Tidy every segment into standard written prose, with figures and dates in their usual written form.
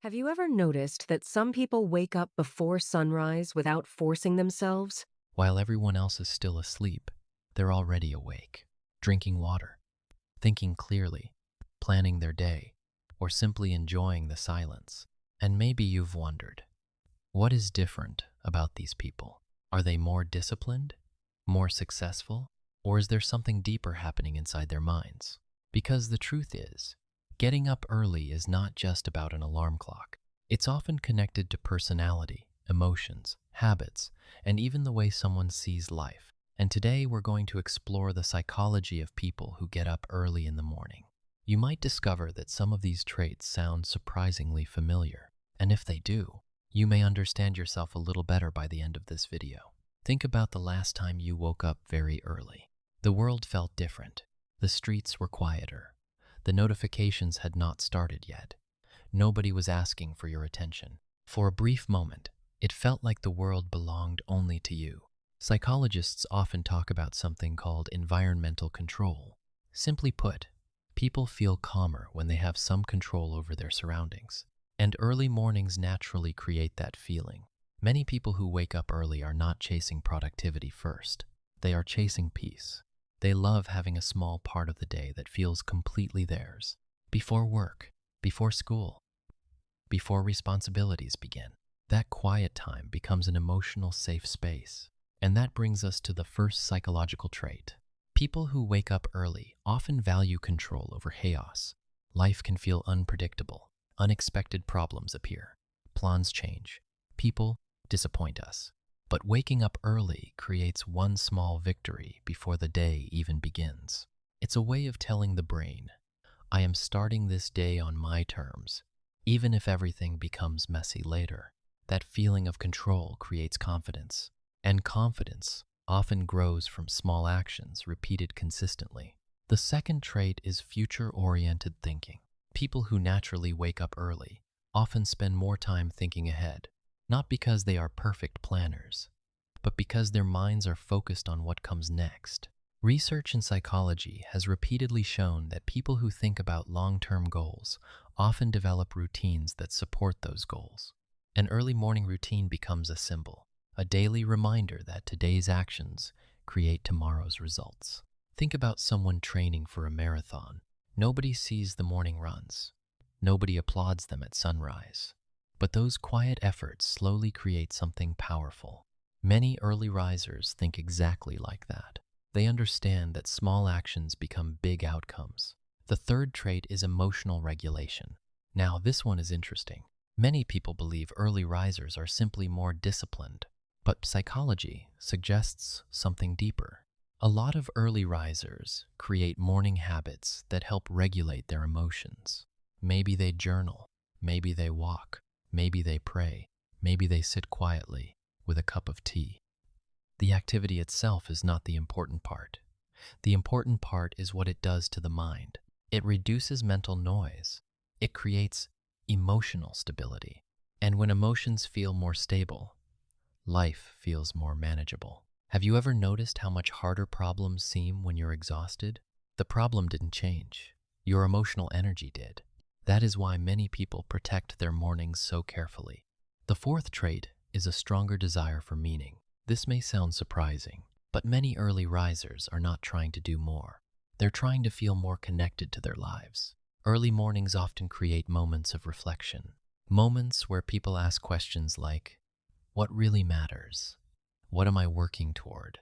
Have you ever noticed that some people wake up before sunrise without forcing themselves? While everyone else is still asleep, they're already awake, drinking water, thinking clearly, planning their day, or simply enjoying the silence. And maybe you've wondered, what is different about these people? Are they more disciplined, more successful, or is there something deeper happening inside their minds? Because the truth is, getting up early is not just about an alarm clock. It's often connected to personality, emotions, habits, and even the way someone sees life. And today we're going to explore the psychology of people who get up early in the morning. You might discover that some of these traits sound surprisingly familiar. And if they do, you may understand yourself a little better by the end of this video. Think about the last time you woke up very early. The world felt different. The streets were quieter. The notifications had not started yet. Nobody was asking for your attention. For a brief moment, it felt like the world belonged only to you. Psychologists often talk about something called environmental control. Simply put, people feel calmer when they have some control over their surroundings. And early mornings naturally create that feeling. Many people who wake up early are not chasing productivity first. They are chasing peace. They love having a small part of the day that feels completely theirs. Before work, before school, before responsibilities begin. That quiet time becomes an emotional safe space. And that brings us to the first psychological trait. People who wake up early often value control over chaos. Life can feel unpredictable. Unexpected problems appear. Plans change. People disappoint us. But waking up early creates one small victory before the day even begins. It's a way of telling the brain, I am starting this day on my terms, even if everything becomes messy later. That feeling of control creates confidence, and confidence often grows from small actions repeated consistently. The second trait is future-oriented thinking. People who naturally wake up early often spend more time thinking ahead, not because they are perfect planners, but because their minds are focused on what comes next. Research in psychology has repeatedly shown that people who think about long-term goals often develop routines that support those goals. An early morning routine becomes a symbol, a daily reminder that today's actions create tomorrow's results. Think about someone training for a marathon. Nobody sees the morning runs. Nobody applauds them at sunrise. But those quiet efforts slowly create something powerful. Many early risers think exactly like that. They understand that small actions become big outcomes. The third trait is emotional regulation. Now, this one is interesting. Many people believe early risers are simply more disciplined, but psychology suggests something deeper. A lot of early risers create morning habits that help regulate their emotions. Maybe they journal, maybe they walk, maybe they pray, maybe they sit quietly with a cup of tea. The activity itself is not the important part. The important part is what it does to the mind. It reduces mental noise. It creates emotional stability. And when emotions feel more stable, life feels more manageable. Have you ever noticed how much harder problems seem when you're exhausted? The problem didn't change. Your emotional energy did. That is why many people protect their mornings so carefully. The fourth trait is a stronger desire for meaning. This may sound surprising, but many early risers are not trying to do more. They're trying to feel more connected to their lives. Early mornings often create moments of reflection. Moments where people ask questions like, what really matters? What am I working toward?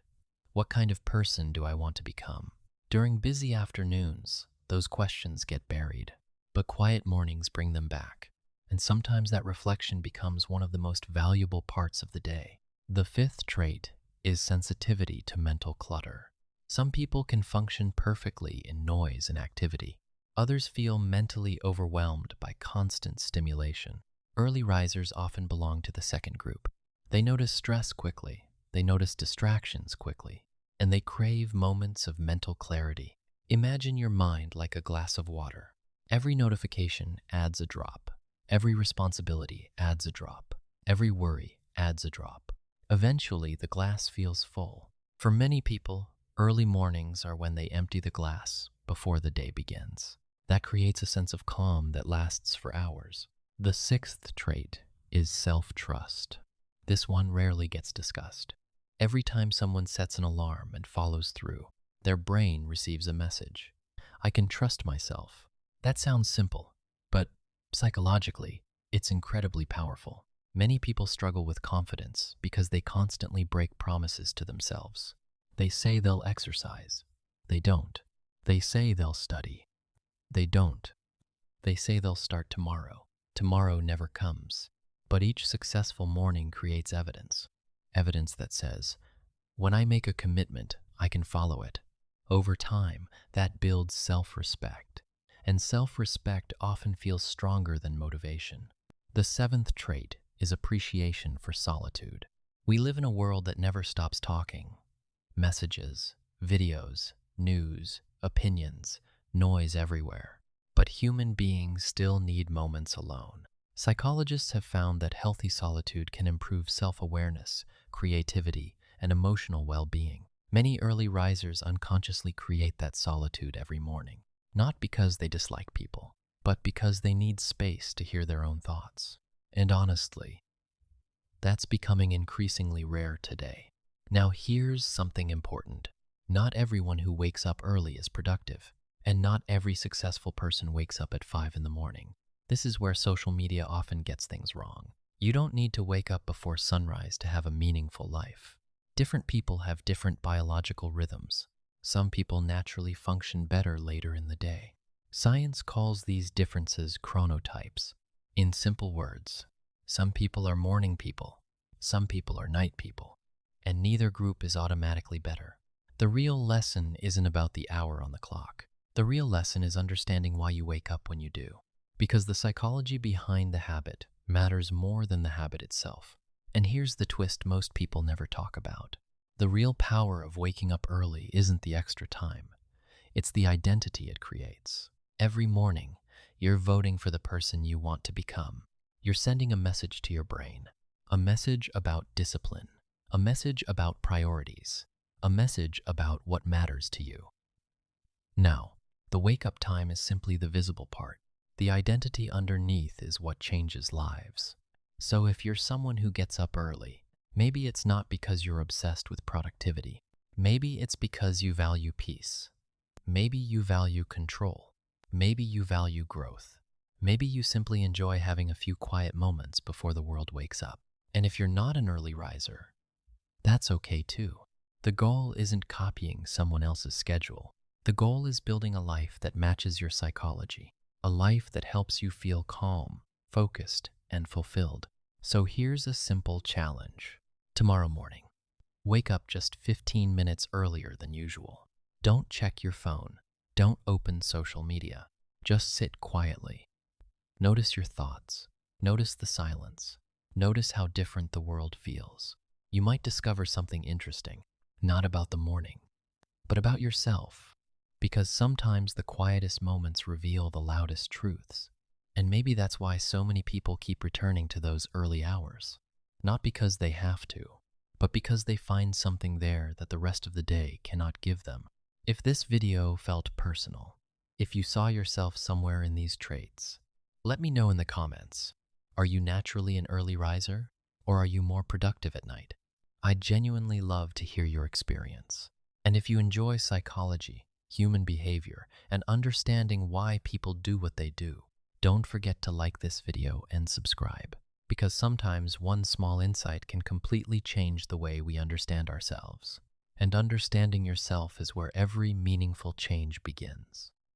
What kind of person do I want to become? During busy afternoons, those questions get buried, but quiet mornings bring them back. And sometimes that reflection becomes one of the most valuable parts of the day. The fifth trait is sensitivity to mental clutter. Some people can function perfectly in noise and activity. Others feel mentally overwhelmed by constant stimulation. Early risers often belong to the second group. They notice stress quickly, they notice distractions quickly, and they crave moments of mental clarity. Imagine your mind like a glass of water. Every notification adds a drop. Every responsibility adds a drop. Every worry adds a drop. Eventually, the glass feels full. For many people, early mornings are when they empty the glass before the day begins. That creates a sense of calm that lasts for hours. The sixth trait is self-trust. This one rarely gets discussed. Every time someone sets an alarm and follows through, their brain receives a message. I can trust myself. That sounds simple, but psychologically, it's incredibly powerful. Many people struggle with confidence because they constantly break promises to themselves. They say they'll exercise. They don't. They say they'll study. They don't. They say they'll start tomorrow. Tomorrow never comes. But each successful morning creates evidence. Evidence that says, when I make a commitment, I can follow it. Over time, that builds self-respect. And self-respect often feels stronger than motivation. The seventh trait is appreciation for solitude. We live in a world that never stops talking. Messages, videos, news, opinions, noise everywhere. But human beings still need moments alone. Psychologists have found that healthy solitude can improve self-awareness, creativity, and emotional well-being. Many early risers unconsciously create that solitude every morning, not because they dislike people, but because they need space to hear their own thoughts. And honestly, that's becoming increasingly rare today. Now here's something important. Not everyone who wakes up early is productive, and not every successful person wakes up at 5 in the morning. This is where social media often gets things wrong. You don't need to wake up before sunrise to have a meaningful life. Different people have different biological rhythms. Some people naturally function better later in the day. Science calls these differences chronotypes. In simple words, some people are morning people, some people are night people, and neither group is automatically better. The real lesson isn't about the hour on the clock. The real lesson is understanding why you wake up when you do. Because the psychology behind the habit matters more than the habit itself. And here's the twist most people never talk about. The real power of waking up early isn't the extra time. It's the identity it creates. Every morning, you're voting for the person you want to become. You're sending a message to your brain. A message about discipline. A message about priorities. A message about what matters to you. Now, the wake-up time is simply the visible part. The identity underneath is what changes lives. So if you're someone who gets up early, maybe it's not because you're obsessed with productivity. Maybe it's because you value peace. Maybe you value control. Maybe you value growth. Maybe you simply enjoy having a few quiet moments before the world wakes up. And if you're not an early riser, that's okay too. The goal isn't copying someone else's schedule. The goal is building a life that matches your psychology. A life that helps you feel calm, focused, and fulfilled. So here's a simple challenge. Tomorrow morning, wake up just 15 minutes earlier than usual. Don't check your phone. Don't open social media. Just sit quietly. Notice your thoughts. Notice the silence. Notice how different the world feels. You might discover something interesting, not about the morning, but about yourself. Because sometimes the quietest moments reveal the loudest truths. And maybe that's why so many people keep returning to those early hours. Not because they have to, but because they find something there that the rest of the day cannot give them. If this video felt personal, if you saw yourself somewhere in these traits, let me know in the comments. Are you naturally an early riser, or are you more productive at night? I'd genuinely love to hear your experience. And if you enjoy psychology, human behavior, and understanding why people do what they do, don't forget to like this video and subscribe, because sometimes one small insight can completely change the way we understand ourselves. And understanding yourself is where every meaningful change begins.